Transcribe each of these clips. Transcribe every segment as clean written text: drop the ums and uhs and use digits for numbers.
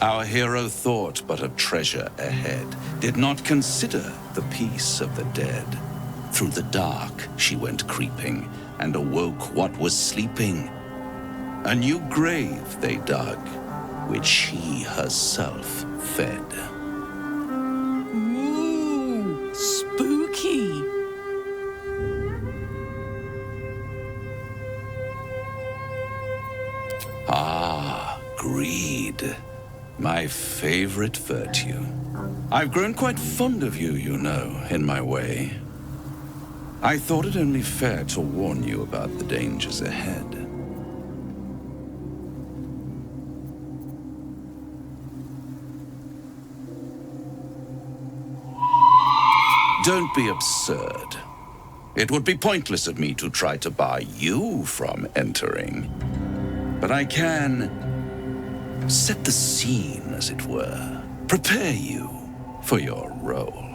Our hero thought but of treasure ahead, did not consider the peace of the dead. Through the dark she went creeping, and awoke what was sleeping. A new grave they dug, which she herself fed. Ooh, spooky. Ah, greed. My favorite virtue. I've grown quite fond of you, you know, in my way. I thought it only fair to warn you about the dangers ahead. Don't be absurd. It would be pointless of me to try to bar you from entering. But I can set the scene, as it were. Prepare you for your role.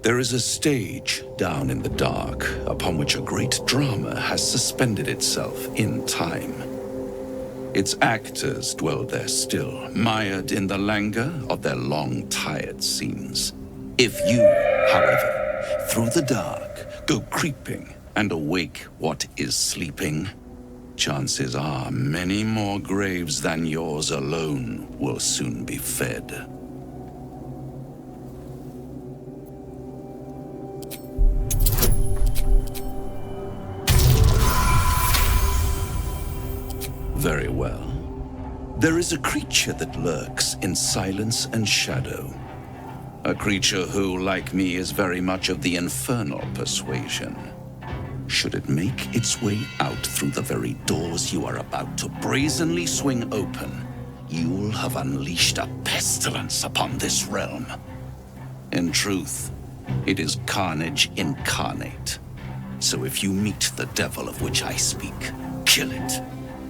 There is a stage down in the dark upon which a great drama has suspended itself in time. Its actors dwell there still, mired in the languor of their long, tired scenes. If you, however, through the dark, go creeping and awake what is sleeping, chances are many more graves than yours alone will soon be fed. Very well. There is a creature that lurks in silence and shadow. A creature who, like me, is very much of the infernal persuasion. Should it make its way out through the very doors you are about to brazenly swing open, you'll have unleashed a pestilence upon this realm. In truth, it is carnage incarnate. So if you meet the devil of which I speak, kill it.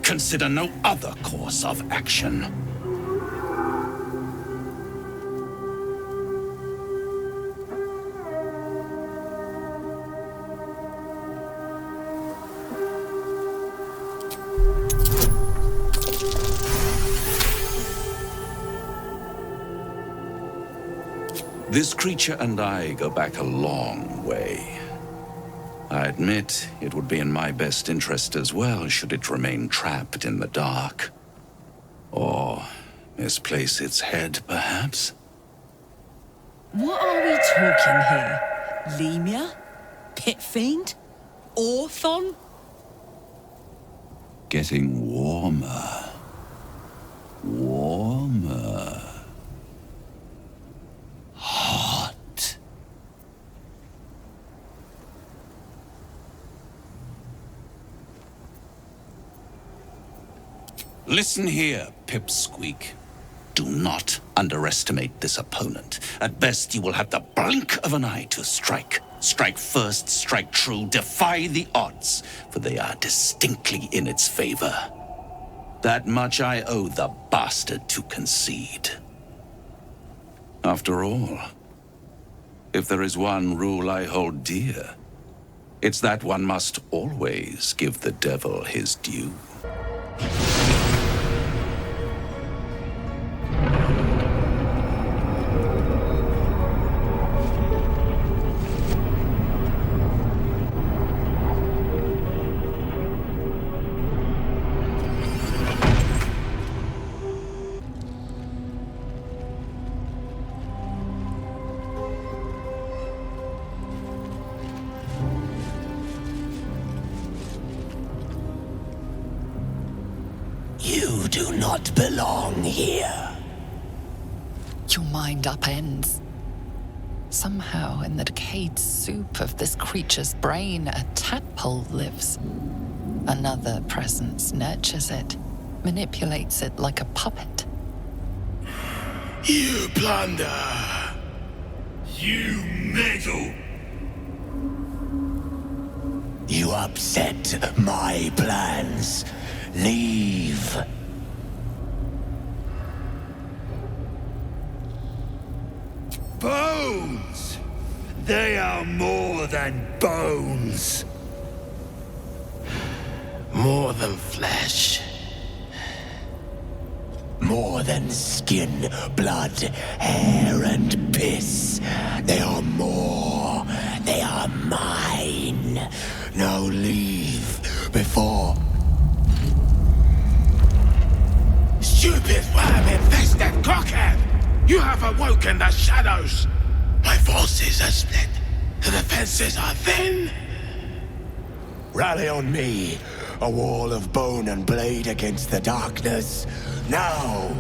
Consider no other course of action. This creature and I go back a long way. I admit it would be in my best interest as well should it remain trapped in the dark. Or misplace its head, perhaps? What are we talking here? Lemur? Pit fiend? Orthon? Getting warmer. Warmer. Hot. Listen here, Pipsqueak. Do not underestimate this opponent. At best, you will have the blink of an eye to strike. Strike first, strike true, defy the odds, for they are distinctly in its favor. That much I owe the bastard to concede. After all, if there is one rule I hold dear, it's that one must always give the devil his due. You do not belong here. Your mind upends. Somehow, in the decayed soup of this creature's brain, a tadpole lives. Another presence nurtures it, manipulates it like a puppet. You plunder. You meddle. You upset my plans. Leave. Bones! They are more than bones. More than flesh. More than skin, blood, hair, and piss. They are more. They are mine. Now leave before... Stupid worm-infested cockhead! You have awoken the shadows! My forces are split. The defenses are thin. Rally on me. A wall of bone and blade against the darkness. Now!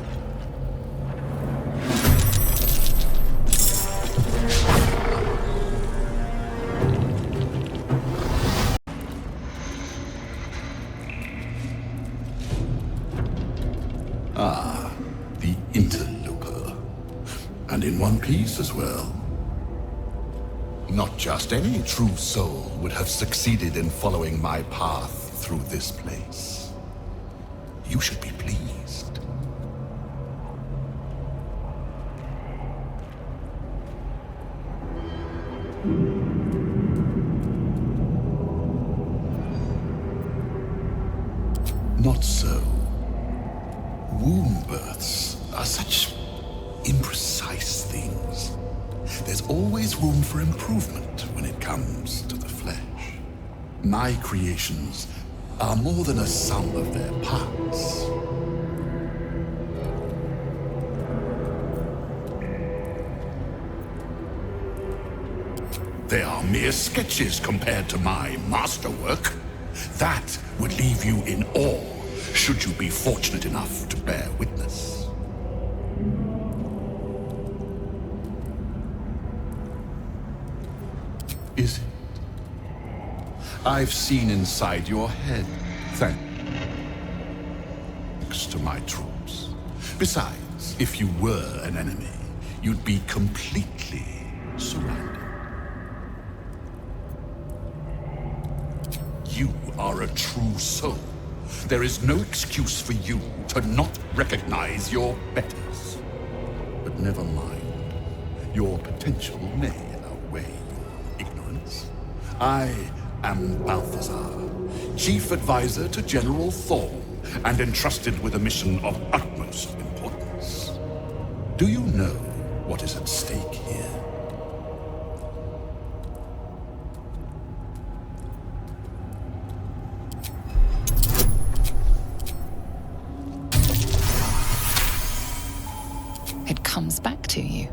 Ah, the interloper. And in one piece as well. Not just any true soul would have succeeded in following my path through this place. You should be pleased. Not so. Womb births are such imprecise things. There's always room for improvement when it comes to the flesh. My creations are more than a sum of their parts. They are mere sketches compared to my masterwork. That would leave you in awe, should you be fortunate enough to bear witness. Is it? I've seen inside your head, thanks to my troops. Besides, if you were an enemy, you'd be completely surrounded. You are a true soul. There is no excuse for you to not recognize your betters. But never mind. Your potential may outweigh your ignorance. I am Balthazar, Chief Advisor to General Thorn, and entrusted with a mission of utmost importance. Do you know what is at stake here? It comes back to you.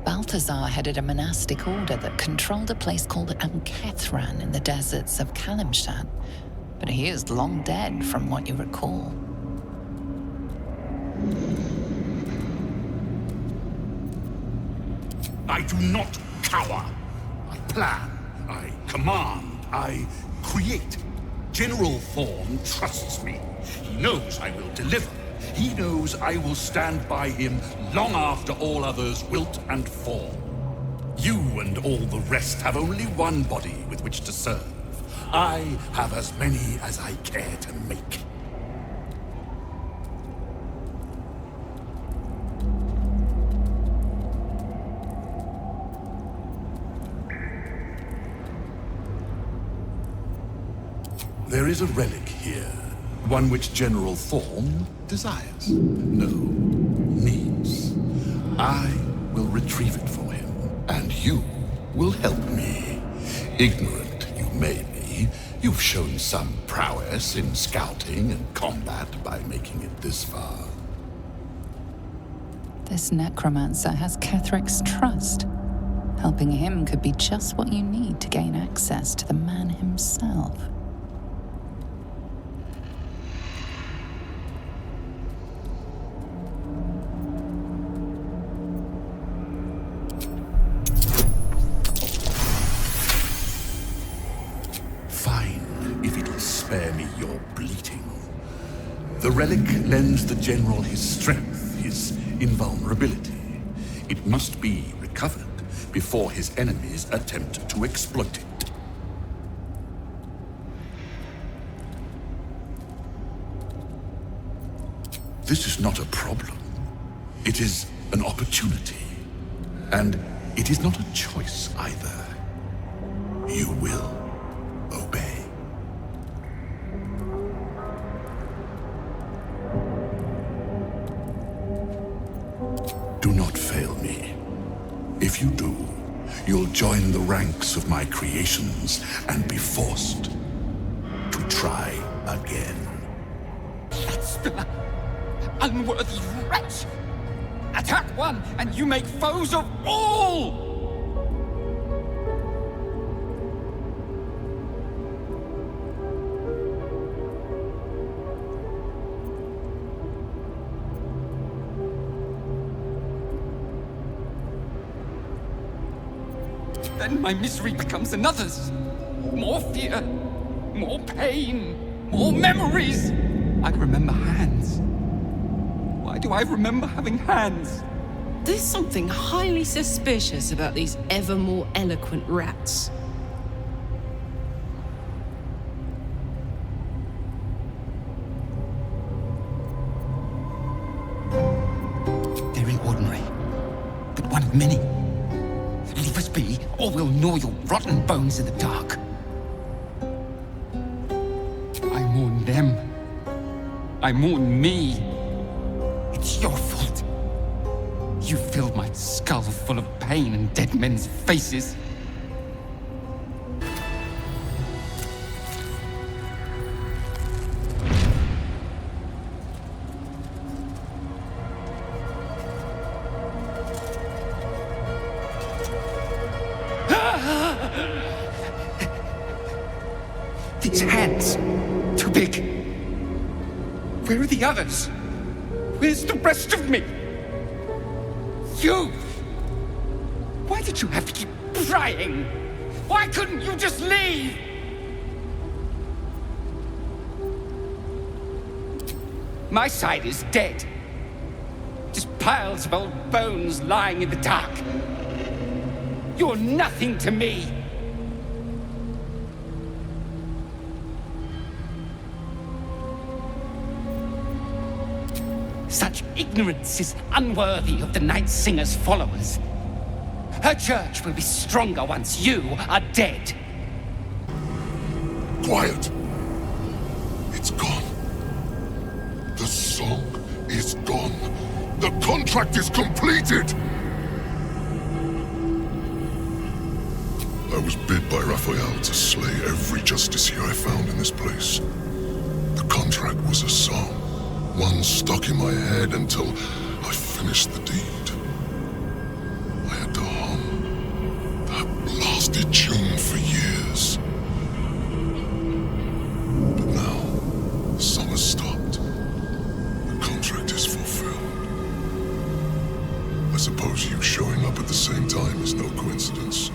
Balthazar headed a monastic order that controlled a place called Acte in the deserts of Kalimshan, but he is long dead from what you recall. I do not cower. I plan, I command, I create. General Thorn trusts me. He knows I will deliver. He knows I will stand by him long after all others wilt and fall. You and all the rest have only one body with which to serve. I have as many as I care to make. There is a relic here, one which General Thorn desires. No, needs. I will retrieve it for him, and you will help me. Ignorant you may be, you've shown some prowess in scouting and combat by making it this far. This necromancer has Kethric's trust. Helping him could be just what you need to gain access to the man himself. Spare me your bleating. The relic lends the General his strength, his invulnerability. It must be recovered before his enemies attempt to exploit it. This is not a problem. It is an opportunity. And it is not a choice either. you will obey. Do not fail me. If you do, you'll join the ranks of my creations and be forced to try again. Spiller, unworthy wretch! Attack one, and you make foes of all! Then my misery becomes another's. More fear, more pain, more memories. I remember hands. Why do I remember having hands? There's something highly suspicious about these ever more eloquent rats. Very ordinary, but one of many. Leave us be, or we'll gnaw your rotten bones in the dark. I mourn them. I mourn me. It's your fault. You filled my skull full of pain and dead men's faces. These hands, too big. Where are the others? Where's the rest of me? You! Why did you have to keep prying? Why couldn't you just leave? My side is dead. Just piles of old bones lying in the dark. You're nothing to me. Such ignorance is unworthy of the Night Singer's followers. Her church will be stronger once you are dead. Quiet. It's gone. The song is gone. The contract is completed. I was bid by Raphael to slay every justiciar I found in this place. The contract was a song. One stuck in my head until I finished the deed. I had to hum that blasted tune for years. But now, the song has stopped. The contract is fulfilled. I suppose you showing up at the same time is no coincidence.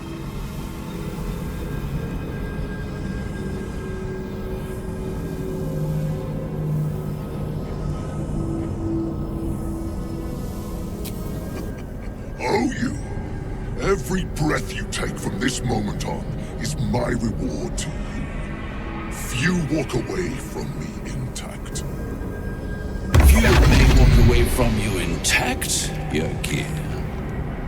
Every breath you take from this moment on is my reward to you. Few walk away from me intact. Few may walk away from you intact, Yergir,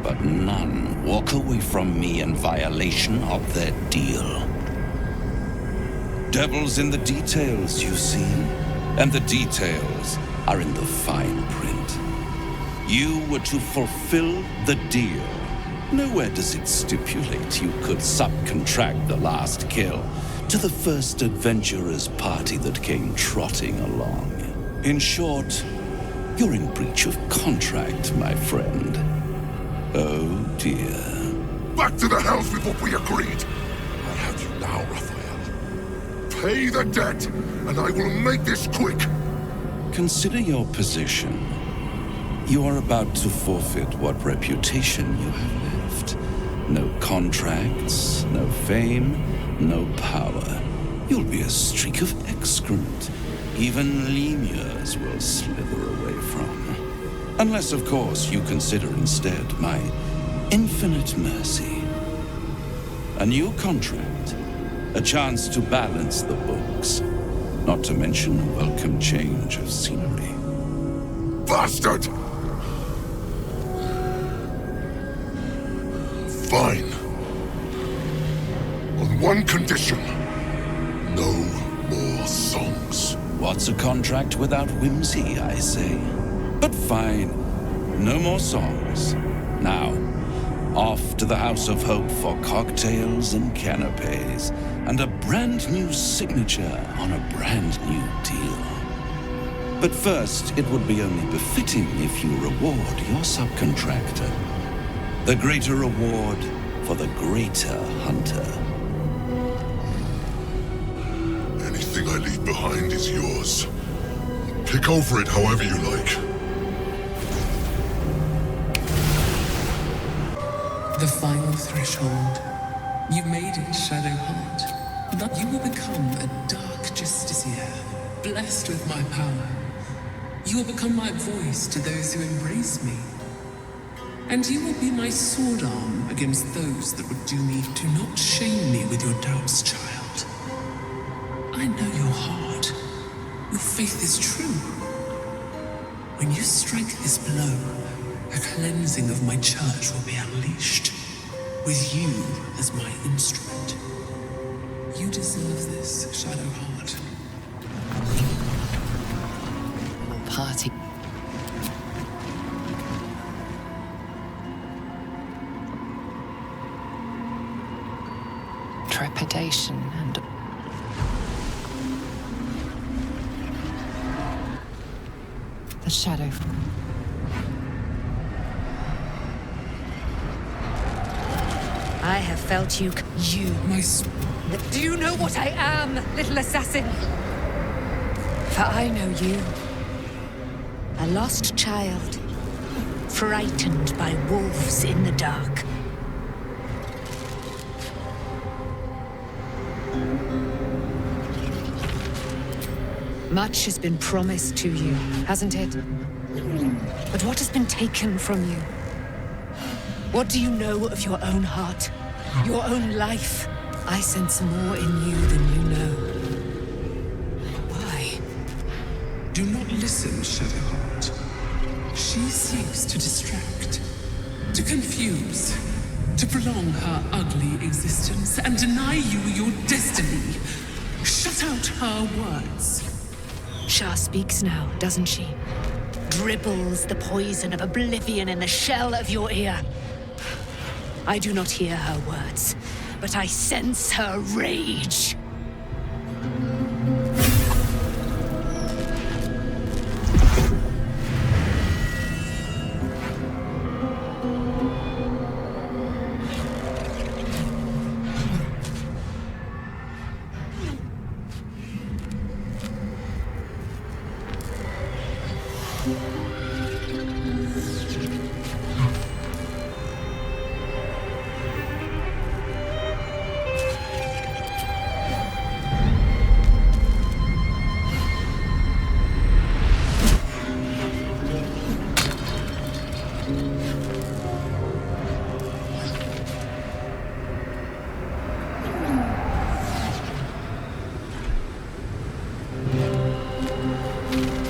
but none walk away from me in violation of their deal. Devil's in the details, you see, and the details are in the fine print. You were to fulfill the deal. Nowhere does it stipulate you could subcontract the last kill to the first adventurer's party that came trotting along. In short, you're in breach of contract, my friend. Oh dear. Back to the house with what we agreed. I have you now, Raphael. Pay the debt, and I will make this quick. Consider your position. You are about to forfeit what reputation you have left. No contracts, no fame, no power. You'll be a streak of excrement. Even lemurs will slither away from. Unless, of course, you consider instead my infinite mercy. A new contract, a chance to balance the books, not to mention a welcome change of scenery. Bastard! Fine. On one condition. No more songs. What's a contract without whimsy, I say? But fine. No more songs. Now, off to the House of Hope for cocktails and canapes, and a brand new signature on a brand new deal. But first, it would be only befitting if you reward your subcontractor. The greater reward for the greater hunter. Anything I leave behind is yours. Pick over it however you like. The final threshold. You made it, Shadowheart. But you will become a dark justiciar, blessed with my power. You will become my voice to those who embrace me. And you will be my sword arm against those that would do me. Do not shame me with your doubts, child. I know your heart. Your faith is true. When you strike this blow, a cleansing of my church will be unleashed, with you as my instrument. You deserve this, Shadowheart. Party. Trepidation and the shadow. I have felt you, My Do you know what I am, little assassin? For I know you. A lost child, frightened by wolves in the dark. Much has been promised to you, hasn't it? But what has been taken from you? What do you know of your own heart? Your own life? I sense more in you than you know. Why? Do not listen, Shadowheart. She seeks to distract, to confuse, to prolong her ugly existence and deny you your destiny. Shut out her words. Shah speaks now, doesn't she? Dribbles the poison of oblivion in the shell of your ear. I do not hear her words, but I sense her rage.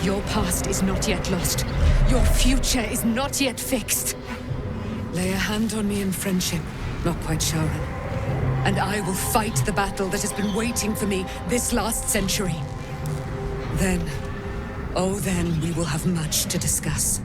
Your past is not yet lost. Your future is not yet fixed. Lay a hand on me in friendship, not quite Shaoran, and I will fight the battle that has been waiting for me this last century. Then, oh then, we will have much to discuss.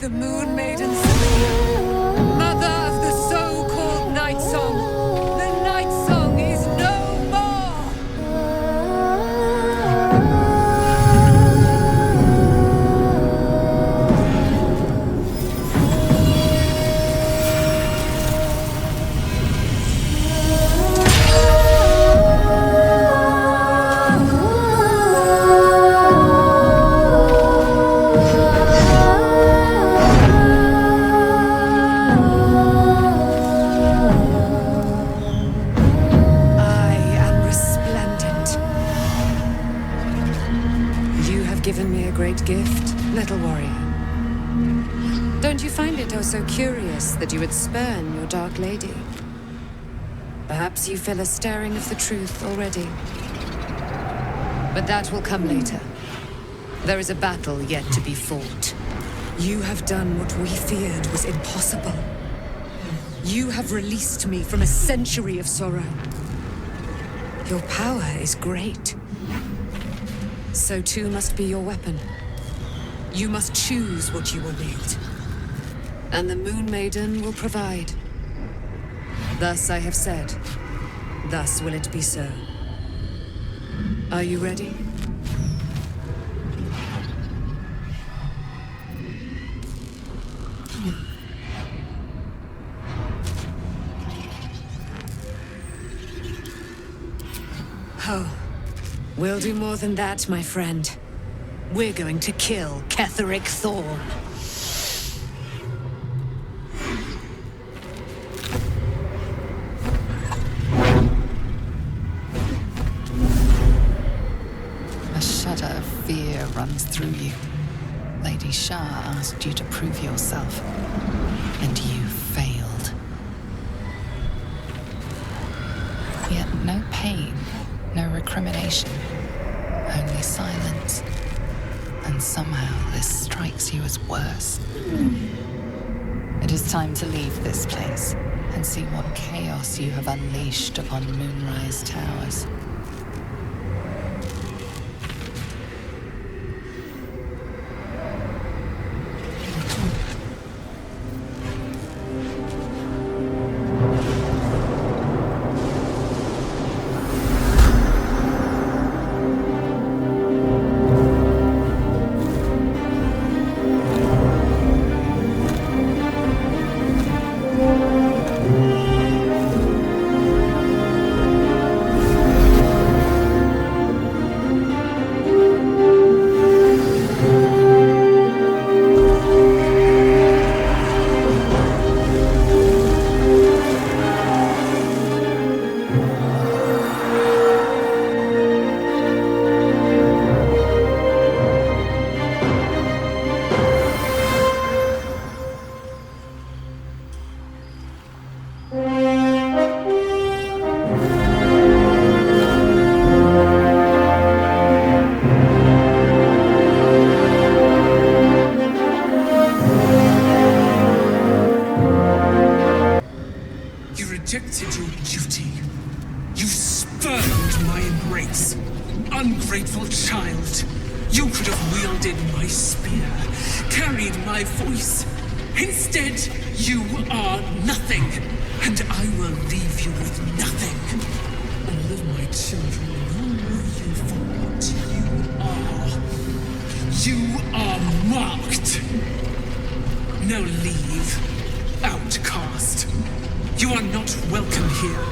The Moon Maiden Selena, mother of the so-called Night Song. The Night Song is no more! you're so curious that you would spurn your Dark Lady. Perhaps you feel a stirring of the truth already. But that will come later. There is a battle yet to be fought. You have done what we feared was impossible. You have released me from a century of sorrow. Your power is great. So too must be your weapon. You must choose what you will wield. And the Moon Maiden will provide. Thus I have said. Thus will it be so. Are you ready? Oh, we'll do more than that, my friend. We're going to kill Ketheric Thorn. A shudder of fear runs through you. Lady Shah asked you to prove yourself, and you failed. Yet no pain, no recrimination, only silence. And somehow this strikes you as worse. It is time to leave this place and see what chaos you have unleashed upon Moonrise Towers. Rejected your duty. You spurned my embrace. Ungrateful child. You could have wielded my spear, carried my voice. Instead, you are nothing, and I will leave you with nothing. All of my children know you for what you are. You are marked. Now leave, outcast. You are not welcome here.